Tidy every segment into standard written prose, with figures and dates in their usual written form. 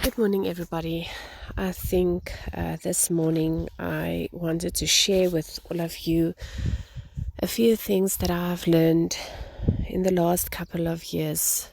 Good morning, everybody. I think this morning I wanted to share with all of you a few things that I've learned in the last couple of years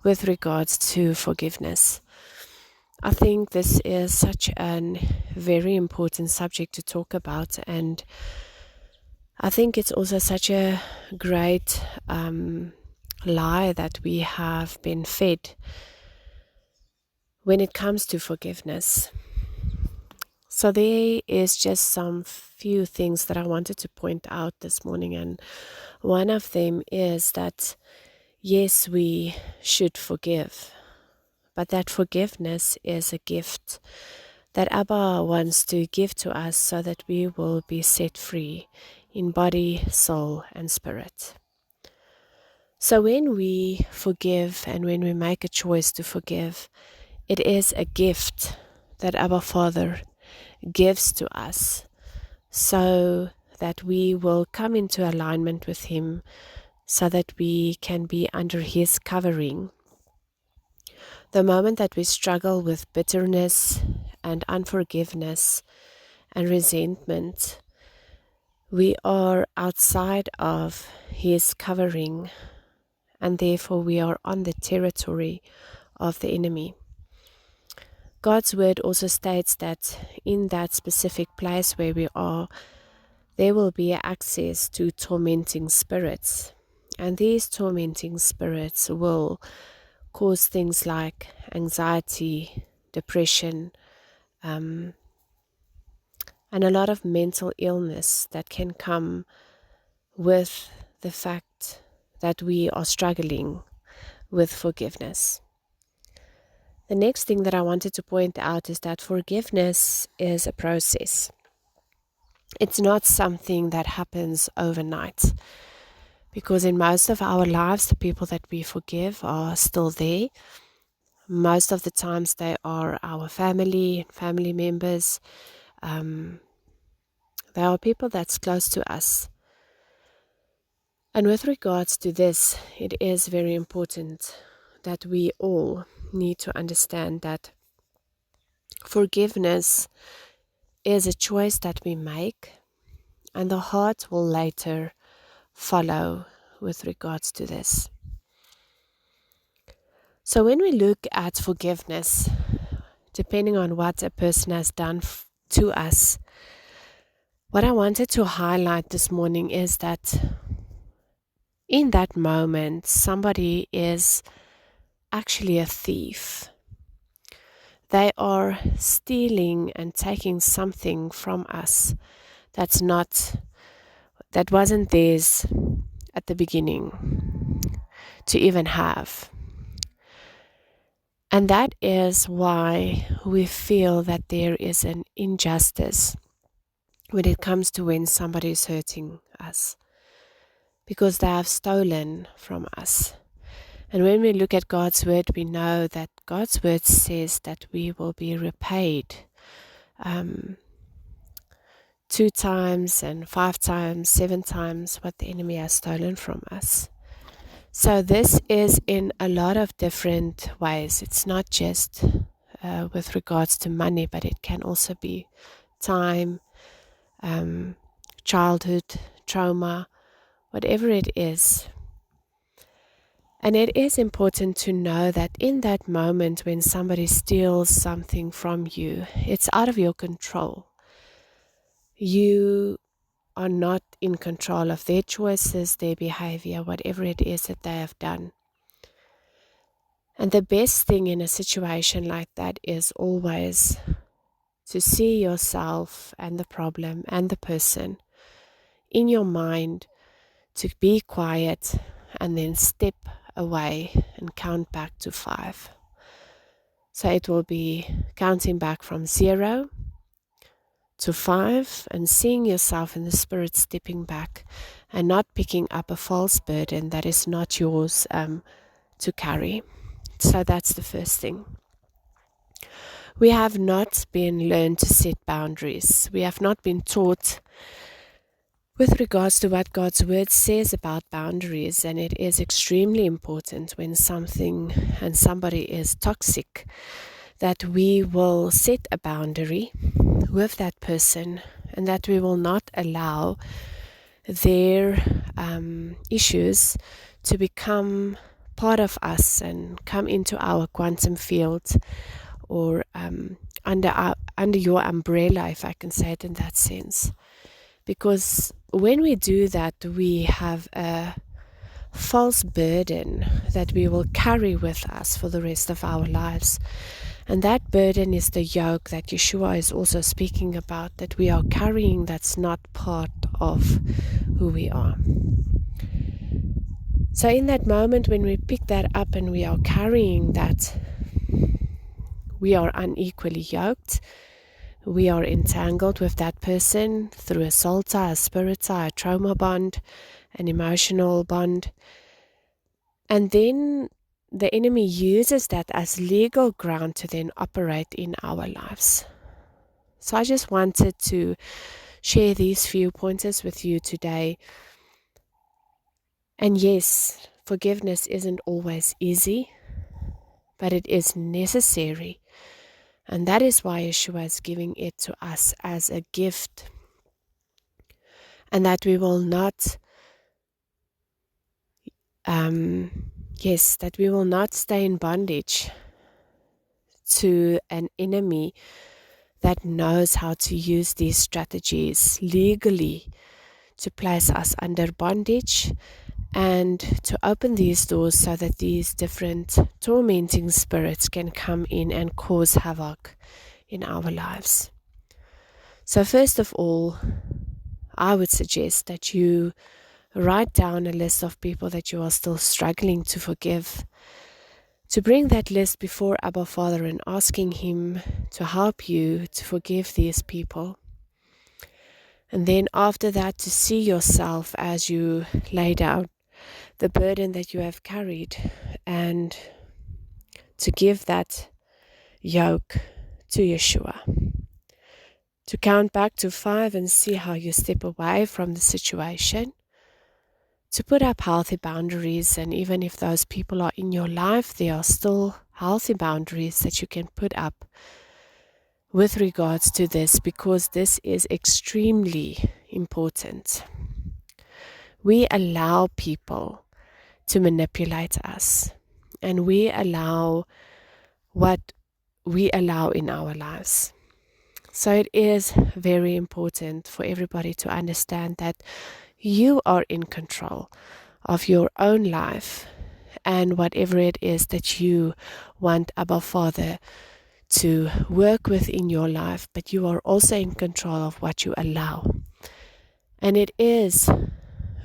with regards to forgiveness. I think this is such a very important subject to talk about, and I think it's also such a great lie that we have been fed when it comes to forgiveness. So there is just some few things that I wanted to point out this morning, and one of them is that yes, we should forgive, but that forgiveness is a gift that Abba wants to give to us so that we will be set free in body, soul, and spirit. So when we forgive and when we make a choice to forgive, it is a gift that Abba Father gives to us so that we will come into alignment with Him, so that we can be under His covering. The moment that we struggle with bitterness and unforgiveness and resentment, we are outside of His covering, and therefore we are on the territory of the enemy. God's word also states that in that specific place where we are, there will be access to tormenting spirits. And these tormenting spirits will cause things like anxiety, depression, and a lot of mental illness that can come with the fact that we are struggling with forgiveness. The next thing that I wanted to point out is that forgiveness is a process. It's not something that happens overnight, because in most of our lives, the people that we forgive are still there. Most of the times they are our family members. They are people that's close to us. And with regards to this, it is very important that we all need to understand that forgiveness is a choice that we make, and the heart will later follow with regards to this. So when we look at forgiveness, depending on what a person has done to us, what I wanted to highlight this morning is that in that moment, somebody is actually a thief. They are stealing and taking something from us that wasn't theirs at the beginning to even have. And that is why we feel that there is an injustice when it comes to when somebody is hurting us, because they have stolen from us. And when we look at God's word, we know that God's word says that we will be repaid 2 times and 5 times, 7 times what the enemy has stolen from us. So this is in a lot of different ways. It's not just with regards to money, but it can also be time, childhood, trauma, whatever it is. And it is important to know that in that moment when somebody steals something from you, it's out of your control. You are not in control of their choices, their behavior, whatever it is that they have done. And the best thing in a situation like that is always to see yourself and the problem and the person in your mind, to be quiet and then step away and count back to 5. So it will be counting back from 0 to 5 and seeing yourself in the spirit stepping back and not picking up a false burden that is not yours to carry. So that's the first thing. We have not been learned to set boundaries. We have not been taught with regards to what God's word says about boundaries, and it is extremely important when something and somebody is toxic, that we will set a boundary with that person, and that we will not allow their issues to become part of us and come into our quantum field, or under your umbrella, if I can say it in that sense. Because when we do that, we have a false burden that we will carry with us for the rest of our lives. And that burden is the yoke that Yeshua is also speaking about, that we are carrying, that's not part of who we are. So in that moment when we pick that up and we are carrying that, we are unequally yoked. We are entangled with that person through a soul tie, a spirit tie, a trauma bond, an emotional bond. And then the enemy uses that as legal ground to then operate in our lives. So I just wanted to share these few pointers with you today. And yes, forgiveness isn't always easy, but it is necessary. And that is why Yeshua is giving it to us as a gift. And that we will not, that we will not stay in bondage to an enemy that knows how to use these strategies legally to place us under bondage and to open these doors so that these different tormenting spirits can come in and cause havoc in our lives. So first of all, I would suggest that you write down a list of people that you are still struggling to forgive, to bring that list before Abba Father and asking Him to help you to forgive these people. And then after that, to see yourself as you lay down the burden that you have carried, and to give that yoke to Yeshua. To count back to 5 and see how you step away from the situation. To put up healthy boundaries, and even if those people are in your life, there are still healthy boundaries that you can put up with regards to this, because this is extremely important. We allow people to manipulate us, and we allow what we allow in our lives. So it is very important for everybody to understand that you are in control of your own life and whatever it is that you want Abba Father to work with in your life, but you are also in control of what you allow. And it is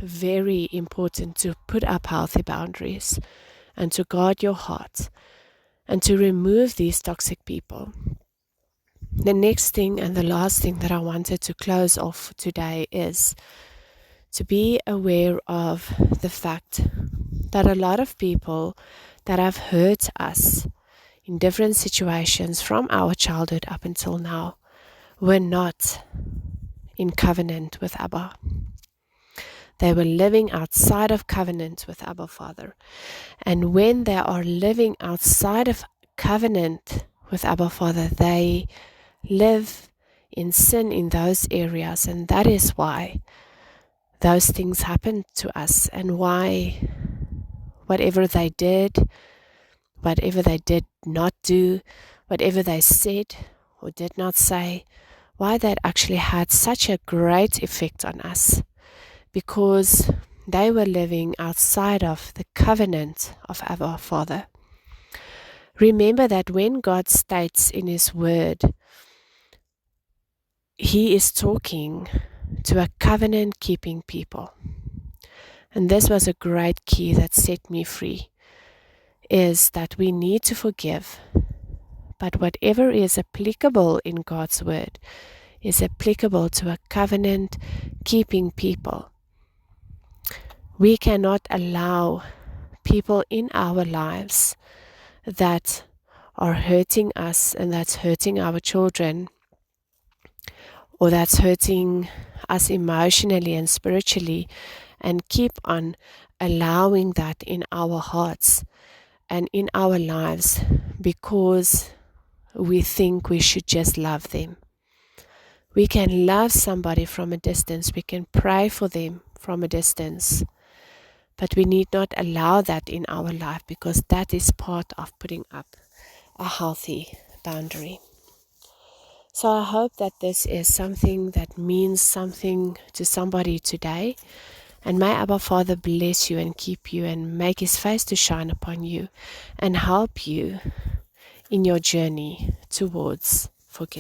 very important to put up healthy boundaries and to guard your heart and to remove these toxic people. The next thing and the last thing that I wanted to close off today is to be aware of the fact that a lot of people that have hurt us in different situations from our childhood up until now were not in covenant with Abba. They were living outside of covenant with Abba Father. And when they are living outside of covenant with Abba Father, they live in sin in those areas. And that is why those things happened to us, and why whatever they did not do, whatever they said or did not say, why that actually had such a great effect on us, because they were living outside of the covenant of our Father. Remember that when God states in His Word, He is talking to a covenant-keeping people. And this was a great key that set me free, is that we need to forgive, but whatever is applicable in God's Word is applicable to a covenant-keeping people. We cannot allow people in our lives that are hurting us and that's hurting our children, or that's hurting us emotionally and spiritually, and keep on allowing that in our hearts and in our lives, because we think we should just love them. We can love somebody from a distance. We can pray for them from a distance. But we need not allow that in our life, because that is part of putting up a healthy boundary. So I hope that this is something that means something to somebody today. And may Abba Father bless you and keep you and make His face to shine upon you and help you in your journey towards forgiveness.